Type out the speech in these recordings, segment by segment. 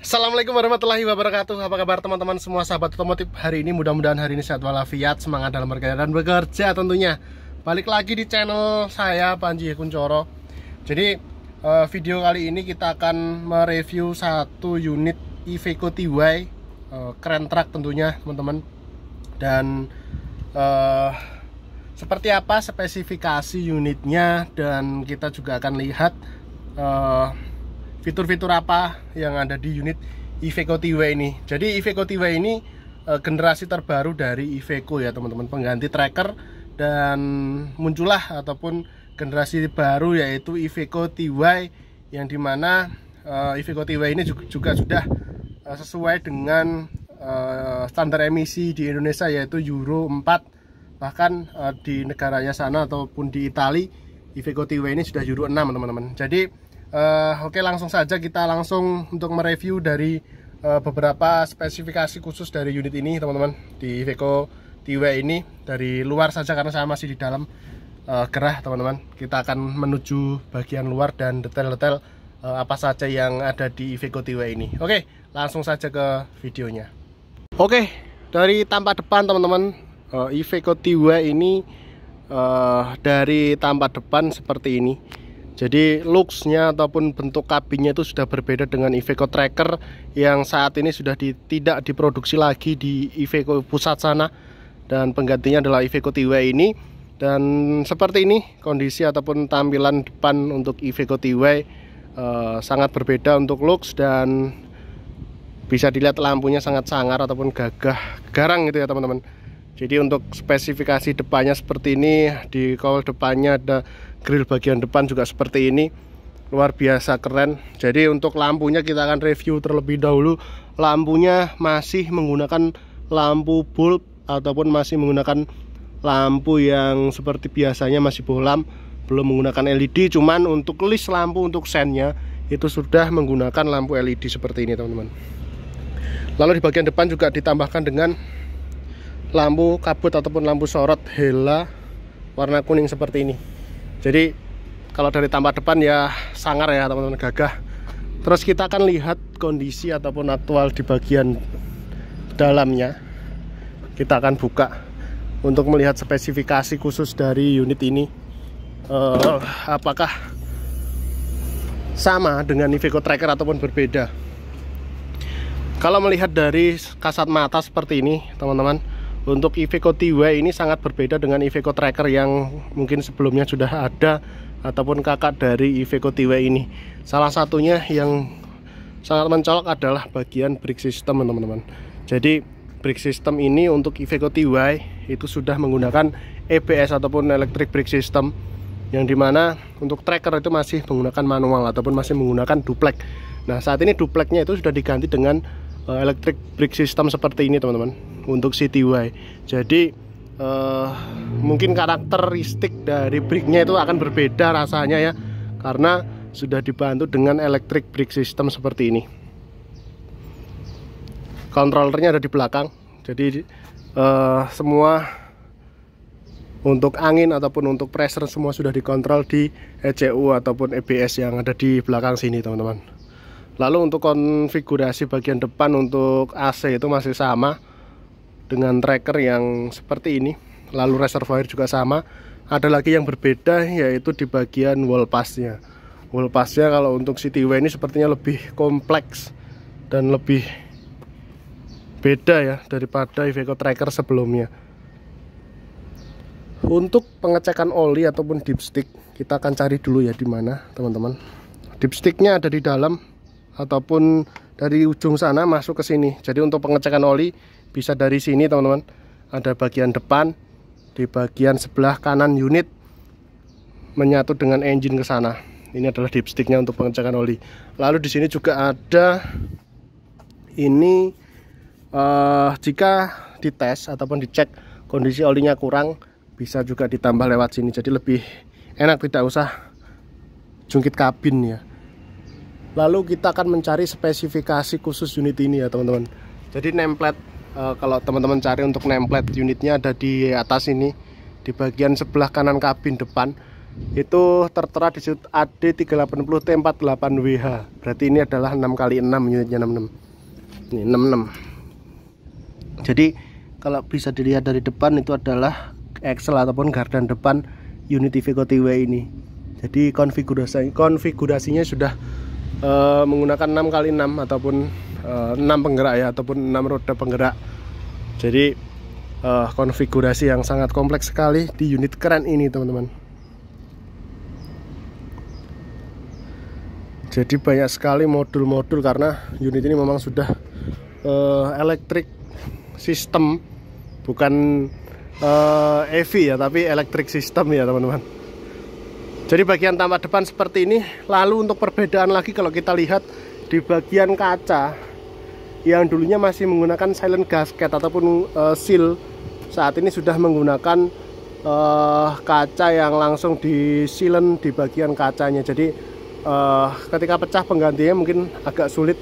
Assalamualaikum warahmatullahi wabarakatuh. Apa kabar teman-teman semua sahabat otomotif hari ini? Mudah-mudahan hari ini sehat walafiat, semangat dalam berkarya dan bekerja tentunya. Balik lagi di channel saya Panji Kuncoro. Jadi video kali ini kita akan mereview satu unit Iveco TY keren truck tentunya teman-teman. Dan seperti apa spesifikasi unitnya, dan kita juga akan lihat fitur-fitur apa yang ada di unit Iveco TY ini. Jadi Iveco TY ini generasi terbaru dari Iveco ya teman-teman, pengganti tracker, dan muncullah ataupun generasi baru yaitu Iveco TY, yang dimana Iveco TY ini juga sudah sesuai dengan standar emisi di Indonesia yaitu Euro 4. Bahkan di negaranya sana ataupun di Italia, Iveco TY ini sudah Euro 6 teman-teman. Jadi oke, langsung saja kita langsung untuk mereview dari beberapa spesifikasi khusus dari unit ini teman-teman, di Iveco TY ini. Dari luar saja karena saya masih di dalam gerah teman-teman. Kita akan menuju bagian luar dan detail-detail apa saja yang ada di Iveco TY ini. Oke, langsung saja ke videonya. Oke, dari tampak depan teman-teman, Iveco TY ini dari tampak depan seperti ini. Jadi looks-nya ataupun bentuk kabinnya itu sudah berbeda dengan Iveco Tracker yang saat ini sudah tidak diproduksi lagi di Iveco pusat sana, dan penggantinya adalah Iveco TY ini. Dan seperti ini kondisi ataupun tampilan depan untuk Iveco TY, sangat berbeda untuk looks, dan bisa dilihat lampunya sangat sangar ataupun gagah garang gitu ya teman-teman. Jadi untuk spesifikasi depannya seperti ini, di cowl depannya ada grill bagian depan juga seperti ini, luar biasa keren. Jadi untuk lampunya kita akan review terlebih dahulu. Lampunya masih menggunakan lampu bulb ataupun masih menggunakan lampu yang seperti biasanya masih bohlam, belum menggunakan LED. Cuman untuk list lampu untuk sennya itu sudah menggunakan lampu LED seperti ini teman-teman. Lalu di bagian depan juga ditambahkan dengan lampu kabut ataupun lampu sorot hela warna kuning seperti ini. Jadi kalau dari tampak depan ya sangar ya teman-teman, gagah. Terus kita akan lihat kondisi ataupun aktual di bagian dalamnya. Kita akan buka untuk melihat spesifikasi khusus dari unit ini, apakah sama dengan Iveco Tracker ataupun berbeda. Kalau melihat dari kasat mata seperti ini teman-teman, untuk Iveco TY ini sangat berbeda dengan Iveco Tracker yang mungkin sebelumnya sudah ada ataupun kakak dari Iveco TY ini. Salah satunya yang sangat mencolok adalah bagian brake system teman-teman. Jadi brake system ini untuk Iveco TY itu sudah menggunakan EBS ataupun electric brake system, yang dimana untuk tracker itu masih menggunakan manual ataupun masih menggunakan duplek. Nah saat ini dupleknya itu sudah diganti dengan electric brake system seperti ini teman-teman untuk TY. Jadi mungkin karakteristik dari brake-nya itu akan berbeda rasanya ya, karena sudah dibantu dengan electric brake system seperti ini. Controllernya ada di belakang, jadi semua untuk angin ataupun untuk pressure semua sudah dikontrol di ECU ataupun EBS yang ada di belakang sini teman-teman. Lalu untuk konfigurasi bagian depan untuk AC itu masih sama dengan tracker yang seperti ini. Lalu reservoir juga sama. Ada lagi yang berbeda yaitu di bagian wall pass-nya. Wall pass-nya kalau untuk TY ini sepertinya lebih kompleks dan lebih beda ya daripada Iveco Tracker sebelumnya. Untuk pengecekan oli ataupun dipstick kita akan cari dulu ya di mana teman-teman. Dipsticknya ada di dalam ataupun dari ujung sana masuk ke sini. Jadi untuk pengecekan oli bisa dari sini teman-teman. Ada bagian depan, di bagian sebelah kanan unit menyatu dengan engine ke sana. Ini adalah dipsticknya untuk pengecekan oli. Lalu di sini juga ada ini, jika dites ataupun dicek kondisi olinya kurang, bisa juga ditambah lewat sini. Jadi lebih enak, tidak usah jungkit kabin ya. Lalu kita akan mencari spesifikasi khusus unit ini ya teman-teman. Jadi nameplate, kalau teman-teman cari untuk nameplate unitnya ada di atas ini, di bagian sebelah kanan kabin depan. itu tertera di sudut AD380T48WH. Berarti ini adalah 6x6 unitnya 66. Ini 66. Jadi kalau bisa dilihat dari depan itu adalah axle ataupun gardan depan unit Iveco TW ini. Jadi konfigurasinya sudah menggunakan 6x6 ataupun 6 penggerak ya, ataupun 6 roda penggerak. Jadi konfigurasi yang sangat kompleks sekali di unit keren ini teman-teman. Jadi banyak sekali modul-modul karena unit ini memang sudah electric system, bukan EV ya, tapi electric system ya teman-teman. Jadi bagian tampak depan seperti ini. Lalu untuk perbedaan lagi kalau kita lihat di bagian kaca yang dulunya masih menggunakan silent gasket ataupun seal, saat ini sudah menggunakan kaca yang langsung di silent di bagian kacanya. Jadi ketika pecah penggantinya mungkin agak sulit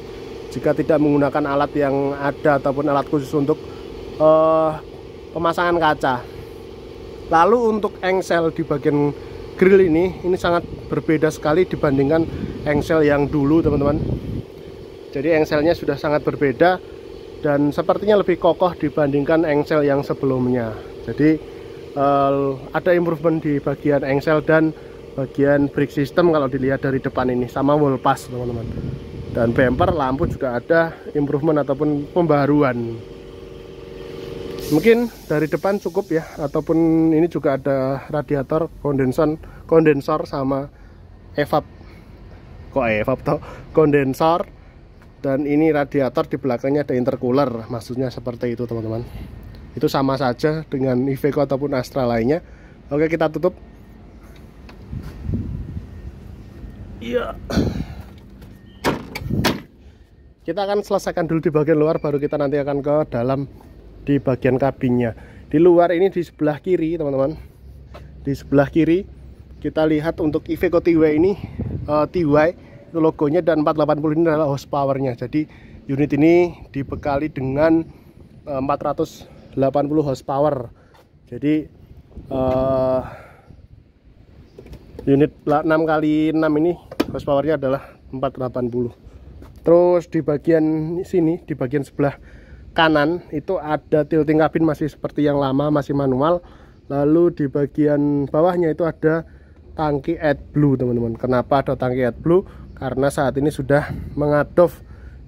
jika tidak menggunakan alat yang ada ataupun alat khusus untuk pemasangan kaca. Lalu untuk engsel di bagian grill ini sangat berbeda sekali dibandingkan engsel yang dulu teman-teman. Jadi engselnya sudah sangat berbeda dan sepertinya lebih kokoh dibandingkan engsel yang sebelumnya. Jadi ada improvement di bagian engsel dan bagian brake system kalau dilihat dari depan ini, sama wall pass teman-teman. Dan bumper, lampu juga ada improvement ataupun pembaruan. Mungkin dari depan cukup ya, ataupun ini juga ada radiator kondensor sama evap. Kok evap toh? Kondensor. Dan ini radiator, di belakangnya ada intercooler, maksudnya seperti itu teman-teman. Itu sama saja dengan Iveco ataupun Astra lainnya. Oke, kita tutup. Iya. Kita akan selesaikan dulu di bagian luar, baru kita nanti akan ke dalam di bagian kabinnya. Di luar ini di sebelah kiri teman-teman, di sebelah kiri kita lihat untuk Iveco TY ini TY itu logonya, dan 480 ini adalah horsepowernya. Jadi unit ini dibekali dengan 480 horsepower. Jadi unit 6x6 ini horsepowernya adalah 480. Terus di bagian sini, di bagian sebelah kanan itu ada tilting kabin, masih seperti yang lama, masih manual. Lalu di bagian bawahnya itu ada tangki AdBlue teman-teman. Kenapa ada tangki AdBlue? Karena saat ini sudah mengadopt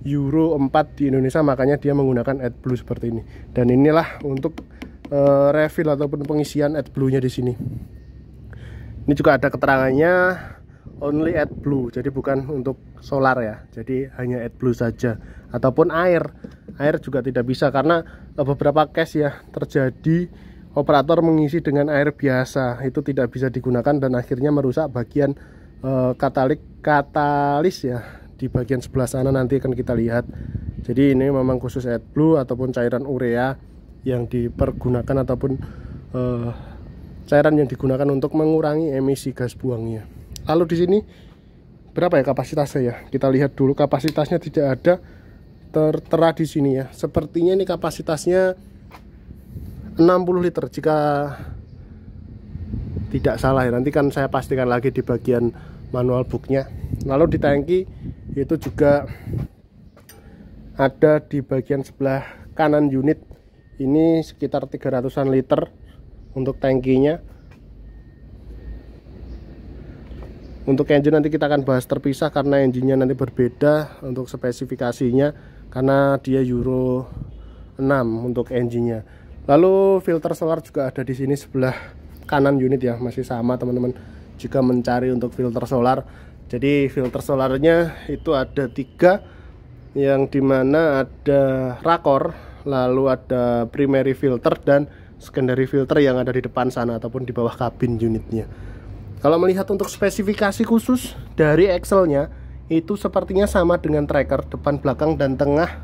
Euro 4 di Indonesia, makanya dia menggunakan AdBlue seperti ini. Dan inilah untuk refill ataupun pengisian AdBlue-nya di sini. Ini juga ada keterangannya only AdBlue, jadi bukan untuk solar ya, jadi hanya AdBlue saja. Ataupun air juga tidak bisa, karena beberapa case ya terjadi operator mengisi dengan air biasa, itu tidak bisa digunakan dan akhirnya merusak bagian katalis ya, di bagian sebelah sana nanti akan kita lihat. Jadi ini memang khusus AdBlue ataupun cairan urea yang dipergunakan, ataupun cairan yang digunakan untuk mengurangi emisi gas buangnya. Lalu di sini berapa ya kapasitasnya ya? Kita lihat dulu, kapasitasnya tidak ada tertera di sini ya. Sepertinya ini kapasitasnya 60 liter jika tidak salah ya. Nanti kan saya pastikan lagi di bagian manual booknya. Lalu di tangki itu juga ada di bagian sebelah kanan unit. Ini sekitar 300-an liter untuk tangkinya. Untuk engine nanti kita akan bahas terpisah karena engine-nya nanti berbeda untuk spesifikasinya, karena dia Euro 6 untuk engine-nya. Lalu filter solar juga ada di sini sebelah kanan unit ya, masih sama teman-teman jika mencari untuk filter solar. Jadi filter solarnya itu ada 3, yang dimana ada rakor, lalu ada primary filter dan secondary filter yang ada di depan sana ataupun di bawah kabin unitnya. Kalau melihat untuk spesifikasi khusus dari axle-nya, itu sepertinya sama dengan tracker, depan, belakang, dan tengah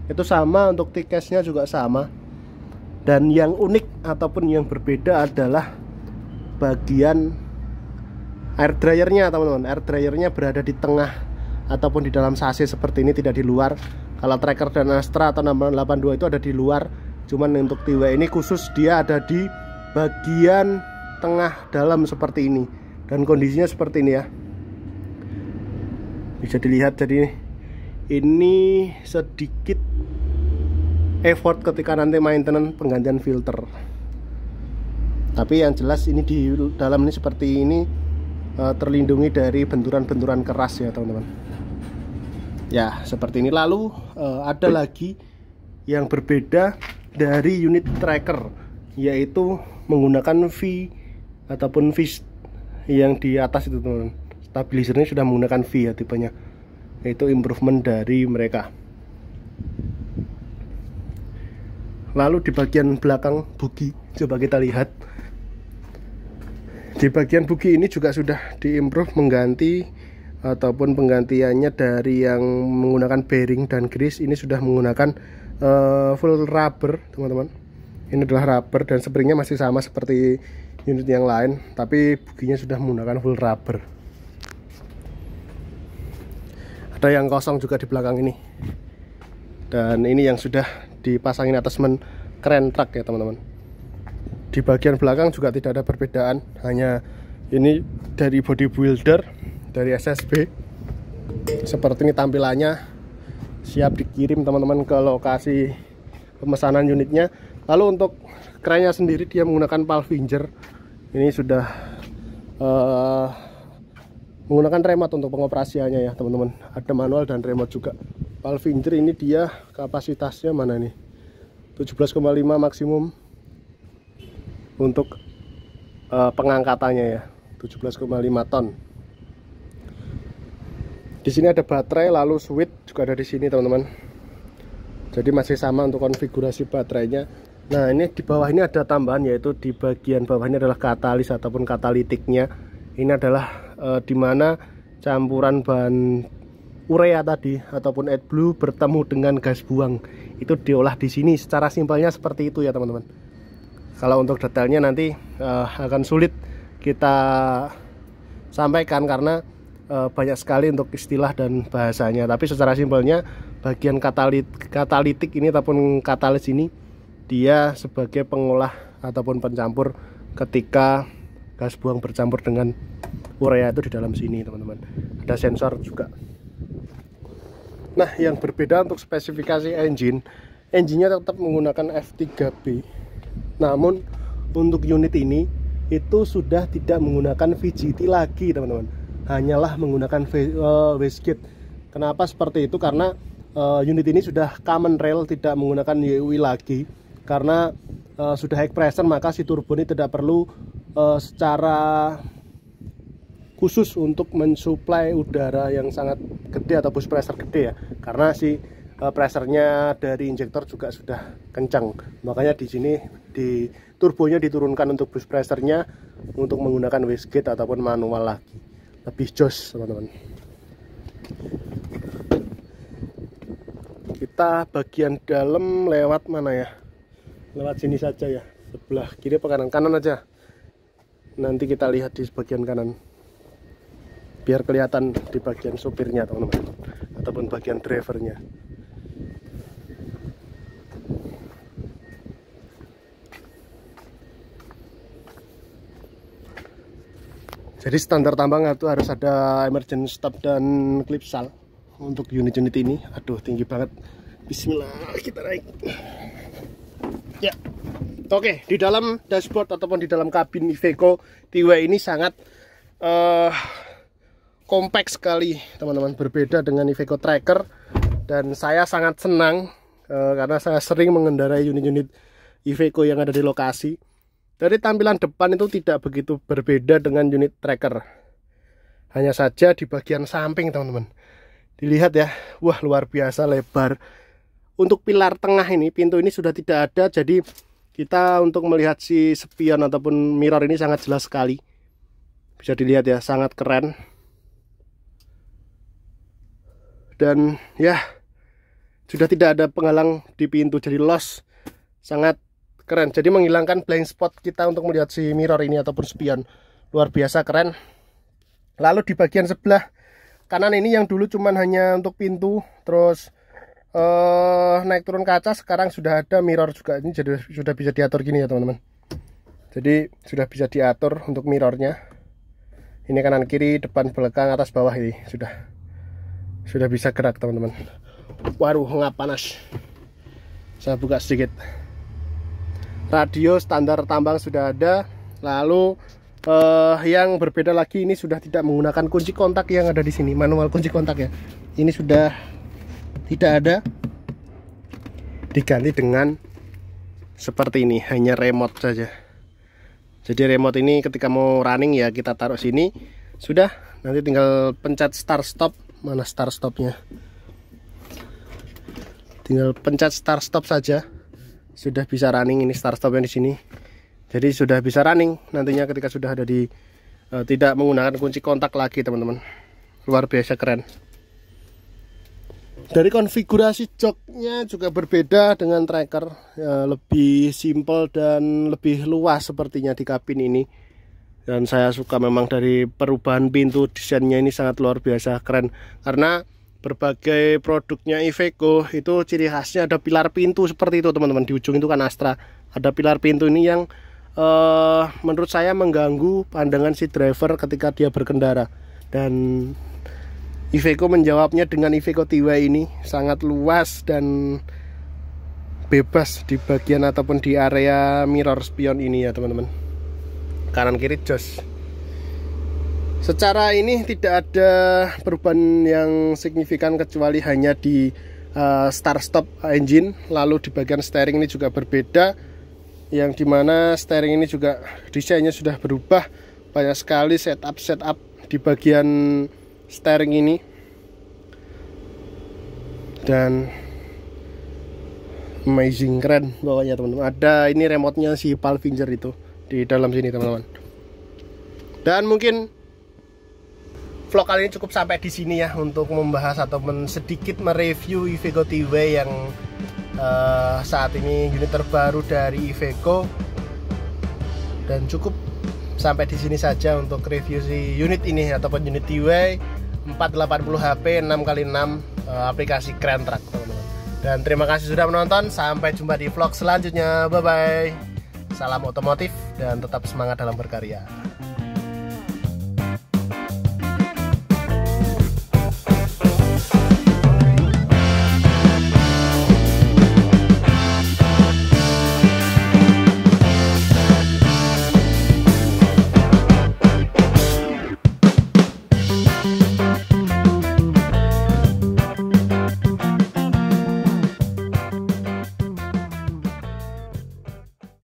itu sama. Untuk T-case-nya juga sama. Dan yang unik ataupun yang berbeda adalah bagian air dryernya teman-teman. Air dryernya berada di tengah ataupun di dalam sase seperti ini, tidak di luar. Kalau tracker dan Astra atau 682 itu ada di luar. Cuman untuk TW ini khusus dia ada di bagian tengah dalam seperti ini. dan kondisinya seperti ini ya, bisa dilihat. Jadi ini sedikit effort ketika nanti maintenance penggantian filter, tapi yang jelas ini di dalam ini seperti ini terlindungi dari benturan-benturan keras ya teman-teman. Ya seperti ini. Lalu ada lagi yang berbeda dari unit tracker, yaitu menggunakan V ataupun V yang di atas itu teman-teman. Stabilizernya sudah menggunakan V ya tipenya, itu improvement dari mereka. Lalu di bagian belakang bugi, coba kita lihat. Di bagian bugi ini juga sudah diimprove, mengganti ataupun penggantiannya dari yang menggunakan bearing dan grease, ini sudah menggunakan full rubber teman-teman. Ini adalah rubber dan springnya masih sama seperti unit yang lain, tapi buginya sudah menggunakan full rubber. Ada yang kosong juga di belakang ini, dan ini yang sudah dipasangin attachment keren truk ya teman-teman. Di bagian belakang juga tidak ada perbedaan, hanya ini dari body builder dari SSB. Seperti ini tampilannya, siap dikirim teman-teman ke lokasi pemesanan unitnya. Lalu untuk kerennya sendiri dia menggunakan Palfinger. Ini sudah menggunakan remote untuk pengoperasiannya ya teman-teman. Ada manual dan remote juga. Palfinger ini dia kapasitasnya mana nih? 17,5 maksimum untuk pengangkatannya ya, 17,5 ton. Di sini ada baterai, lalu switch juga ada di sini teman-teman. Jadi masih sama untuk konfigurasi baterainya. Nah ini di bawah ini ada tambahan, yaitu di bagian bawah ini adalah katalis ataupun katalitiknya. Ini adalah dimana campuran bahan urea tadi ataupun AdBlue bertemu dengan gas buang, itu diolah di sini. Secara simpelnya seperti itu ya teman-teman. Kalau untuk detailnya nanti akan sulit kita sampaikan karena banyak sekali untuk istilah dan bahasanya. Tapi secara simpelnya bagian katalitik ini ataupun katalis ini dia sebagai pengolah ataupun pencampur ketika gas buang bercampur dengan urea itu di dalam sini teman-teman. Ada sensor juga. Nah yang berbeda untuk spesifikasi engine-nya tetap menggunakan F3B. Namun untuk unit ini itu sudah tidak menggunakan VGT lagi teman-teman, hanyalah menggunakan wastegate. Kenapa seperti itu? Karena unit ini sudah common rail, tidak menggunakan YUI lagi. Karena sudah high pressure, maka si turbo ini tidak perlu secara khusus untuk mensuplai udara yang sangat gede atau boost pressure gede ya, karena si pressernya dari injektor juga sudah kencang. Makanya di sini di turbonya diturunkan untuk boost pressernya untuk menggunakan wastegate ataupun manual lagi, lebih jos teman-teman. Kita bagian dalam lewat mana ya? Lewat sini saja ya, sebelah kiri apa kanan aja. Nanti kita lihat di bagian kanan, biar kelihatan di bagian supirnya teman-teman, ataupun bagian drivernya. Jadi standar tambang itu harus ada emergency stop dan clip sal untuk unit-unit ini. Aduh tinggi banget. Bismillah, kita naik. Ya. Oke, di dalam dashboard ataupun di dalam kabin Iveco TY ini sangat kompak sekali teman-teman, berbeda dengan Iveco Tracker. Dan saya sangat senang karena saya sering mengendarai unit-unit Iveco yang ada di lokasi. Dari tampilan depan itu tidak begitu berbeda dengan unit Tracker, hanya saja di bagian samping teman-teman, dilihat ya, wah luar biasa lebar. Untuk pilar tengah ini, pintu ini sudah tidak ada, jadi kita untuk melihat si spion ataupun mirror ini sangat jelas sekali. Bisa dilihat ya, sangat keren. Dan ya, sudah tidak ada penghalang di pintu, jadi loss sangat keren. Jadi menghilangkan blind spot kita untuk melihat si mirror ini ataupun spion. Luar biasa keren. Lalu di bagian sebelah kanan ini yang dulu cuman hanya untuk pintu, terus naik turun kaca, sekarang sudah ada mirror juga. Ini jadi sudah bisa diatur gini ya teman-teman. Jadi sudah bisa diatur untuk mirrornya. Ini kanan kiri, depan belakang, atas bawah, ini sudah bisa gerak teman-teman. Waduh, ngap panas. Saya buka sedikit. Radio standar tambang sudah ada. Lalu yang berbeda lagi, ini sudah tidak menggunakan kunci kontak yang ada di sini, manual kunci kontak ya. Ini sudah tidak ada, diganti dengan seperti ini, hanya remote saja. Jadi remote ini ketika mau running ya kita taruh sini, sudah, nanti tinggal pencet start stop. Mana start stopnya? Tinggal pencet start stop saja, sudah bisa running. Ini start stopnya di sini. Jadi sudah bisa running nantinya ketika sudah ada di tidak menggunakan kunci kontak lagi teman-teman. Luar biasa keren. Dari konfigurasi joknya juga berbeda dengan tracker, ya, lebih simple dan lebih luas sepertinya di kabin ini. Dan saya suka memang dari perubahan pintu, desainnya ini sangat luar biasa keren. Karena berbagai produknya Iveco itu ciri khasnya ada pilar pintu seperti itu teman-teman. Di ujung itu kan Astra, ada pilar pintu ini yang menurut saya mengganggu pandangan si driver ketika dia berkendara. Dan Iveco menjawabnya dengan Iveco TY ini sangat luas dan bebas di bagian ataupun di area mirror spion ini ya teman-teman. Kanan kiri jos. Secara ini tidak ada perubahan yang signifikan kecuali hanya di start stop engine. Lalu di bagian steering ini juga berbeda, yang dimana steering ini juga desainnya sudah berubah. Banyak sekali setup di bagian steering ini, dan amazing, keren pokoknya teman-teman. Ada ini remote-nya si Palfinger itu di dalam sini teman-teman. Dan mungkin vlog kali ini cukup sampai di sini ya, untuk membahas ataupun sedikit mereview Iveco TY yang saat ini unit terbaru dari Iveco. Dan cukup sampai di sini saja untuk review si unit ini ataupun unit TY 480 HP 6x6 aplikasi Keren Truck teman-teman. Dan terima kasih sudah menonton. Sampai jumpa di vlog selanjutnya. Bye bye. Salam otomotif dan tetap semangat dalam berkarya.